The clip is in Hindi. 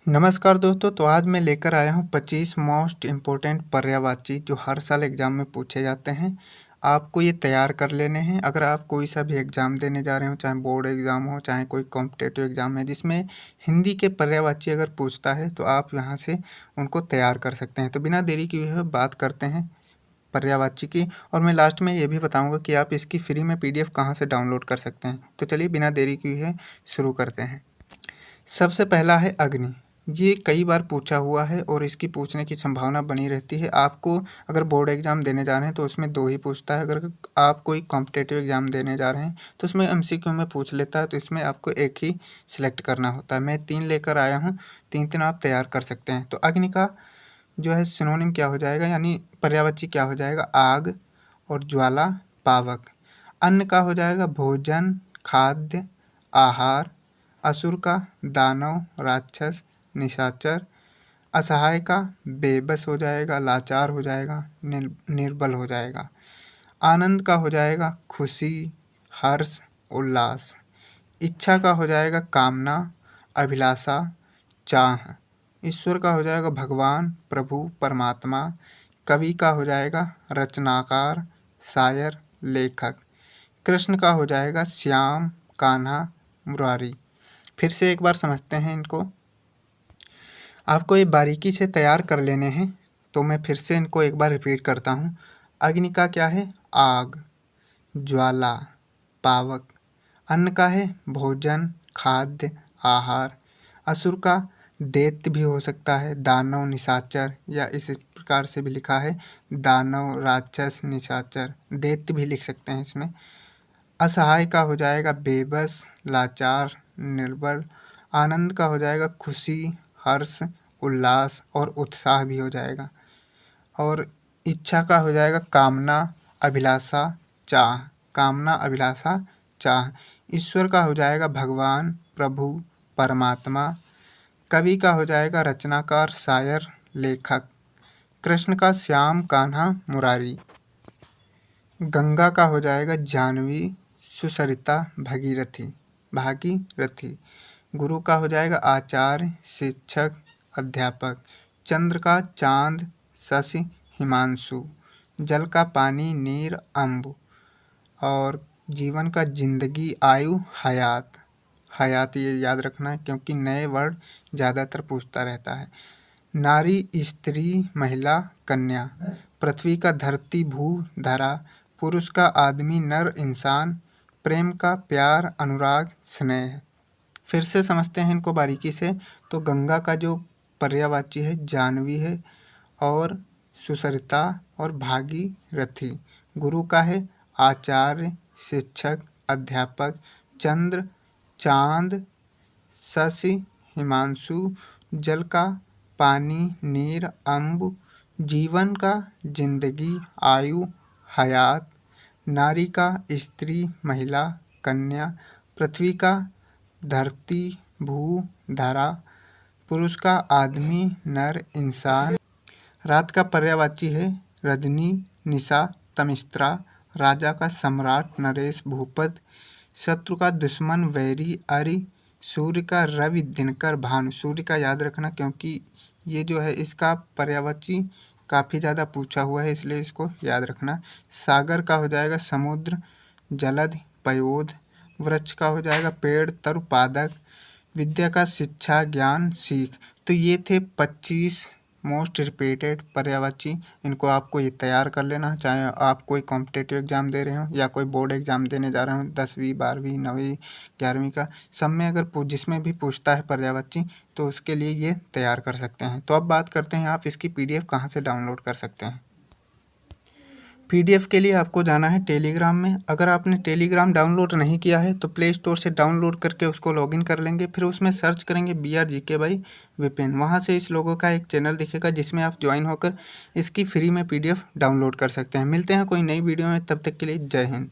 नमस्कार दोस्तों, तो आज मैं लेकर आया हूँ 25 मोस्ट इम्पोर्टेंट पर्यायवाची जो हर साल एग्ज़ाम में पूछे जाते हैं। आपको ये तैयार कर लेने हैं। अगर आप कोई सा भी एग्ज़ाम देने जा रहे हो, चाहे बोर्ड एग्ज़ाम हो, चाहे कोई कॉम्पिटिटिव एग्ज़ाम है जिसमें हिंदी के पर्यायवाची अगर पूछता है तो आप यहाँ से उनको तैयार कर सकते हैं। तो बिना देरी किए हुए बात करते हैं पर्यायवाची की, और मैं लास्ट में ये भी बताऊँगा कि आप इसकी फ्री में PDF कहाँ से डाउनलोड कर सकते हैं। तो चलिए बिना देरी किए हुए शुरू करते हैं। सबसे पहला है अग्नि। ये कई बार पूछा हुआ है और इसकी पूछने की संभावना बनी रहती है। आपको अगर बोर्ड एग्ज़ाम देने जा रहे हैं तो उसमें 2 ही पूछता है। अगर आप कोई कॉम्पिटिटिव एग्ज़ाम देने जा रहे हैं तो उसमें MCQ में पूछ लेता है, तो इसमें आपको एक ही सिलेक्ट करना होता है। मैं 3 लेकर आया हूँ, 3-3 आप तैयार कर सकते हैं। तो अग्नि का जो है सिनोनिम क्या हो जाएगा, यानी पर्यायवाची क्या हो जाएगा? आग और ज्वाला, पावक। अन्न का हो जाएगा भोजन, खाद्य, आहार। असुर का दानव, राक्षस, निशाचर। असहाय का बेबस हो जाएगा, लाचार हो जाएगा, निर्बल हो जाएगा। आनंद का हो जाएगा खुशी, हर्ष, उल्लास। इच्छा का हो जाएगा कामना, अभिलाषा, चाह। ईश्वर का हो जाएगा भगवान, प्रभु, परमात्मा। कवि का हो जाएगा रचनाकार, शायर, लेखक। कृष्ण का हो जाएगा श्याम, कान्हा, मुरारी। फिर से एक बार समझते हैं इनको। आपको ये बारीकी से तैयार कर लेने हैं, तो मैं फिर से इनको एक बार रिपीट करता हूँ। अग्नि का क्या है? आग, ज्वाला, पावक। अन्न का है भोजन, खाद्य, आहार। असुर का दैत्य भी हो सकता है, दानव, निशाचर, या इस प्रकार से भी लिखा है दानव, राक्षस, निशाचर। दैत्य भी लिख सकते हैं इसमें। असहाय का हो जाएगा बेबस, लाचार, निर्बल। आनंद का हो जाएगा खुशी, हर्ष, उल्लास और उत्साह भी हो जाएगा। और इच्छा का हो जाएगा कामना, अभिलाषा, चाह। कामना, अभिलाषा, चाह। ईश्वर का हो जाएगा भगवान, प्रभु, परमात्मा। कवि का हो जाएगा रचनाकार, शायर, लेखक। कृष्ण का श्याम, कान्हा, मुरारी। गंगा का हो जाएगा जाह्नवी, सुचरिता, भागीरथी। गुरु का हो जाएगा आचार्य, शिक्षक, अध्यापक। चंद्र का चांद, शशि, हिमांशु। जल का पानी, नीर, अम्ब। और जीवन का जिंदगी, आयु, हयात ये याद रखना है क्योंकि नए वर्ड ज़्यादातर पूछता रहता है। नारी, स्त्री, महिला, कन्या। पृथ्वी का धरती, भू, धरा। पुरुष का आदमी, नर, इंसान। प्रेम का प्यार, अनुराग, स्नेह। फिर से समझते हैं इनको बारीकी से। तो गंगा का जो पर्यायवाची है जाह्नवी है, और सुचरिता और भागीरथी। गुरु का है आचार्य, शिक्षक, अध्यापक। चंद्र, चांद, शशि, हिमांशु। जल का पानी, नीर, अम्ब। जीवन का जिंदगी, आयु, हयात। नारी का स्त्री, महिला, कन्या। पृथ्वी का धरती, भू, धरा। पुरुष का आदमी, नर, इंसान। रात का पर्यायवाची है रजनी, निशा, तमिस्त्रा। राजा का सम्राट, नरेश, भूपति। शत्रु का दुश्मन, वैरी, अरि। सूर्य का रवि, दिनकर, भानु। सूर्य का याद रखना क्योंकि ये जो है इसका पर्यायवाची काफ़ी ज़्यादा पूछा हुआ है, इसलिए इसको याद रखना। सागर का हो जाएगा समुद्र, जलध, पयोध। वृक्ष का हो जाएगा पेड़, तरु, पादक। विद्या का शिक्षा, ज्ञान, सीख। तो ये थे 25 मोस्ट रिपीटेड पर्यायवाची। इनको आपको ये तैयार कर लेना, चाहे आप कोई कॉम्पिटिटिव एग्ज़ाम दे रहे हो या कोई बोर्ड एग्ज़ाम देने जा रहे हो, 10वीं, 12वीं, 9वीं, 11वीं का। सब में अगर जिसमें भी पूछता है पर्यायवाची तो उसके लिए ये तैयार कर सकते हैं। तो अब बात करते हैं आप इसकी PDF कहाँ से डाउनलोड कर सकते हैं। PDF के लिए आपको जाना है टेलीग्राम में। अगर आपने टेलीग्राम डाउनलोड नहीं किया है तो प्ले स्टोर से डाउनलोड करके उसको लॉगिन कर लेंगे। फिर उसमें सर्च करेंगे BRGK बाई विपिन। वहाँ से इस लोगों का एक चैनल दिखेगा जिसमें आप ज्वाइन होकर इसकी फ्री में PDF डाउनलोड कर सकते हैं। मिलते हैं कोई नई वीडियो में, तब तक के लिए जय हिंद।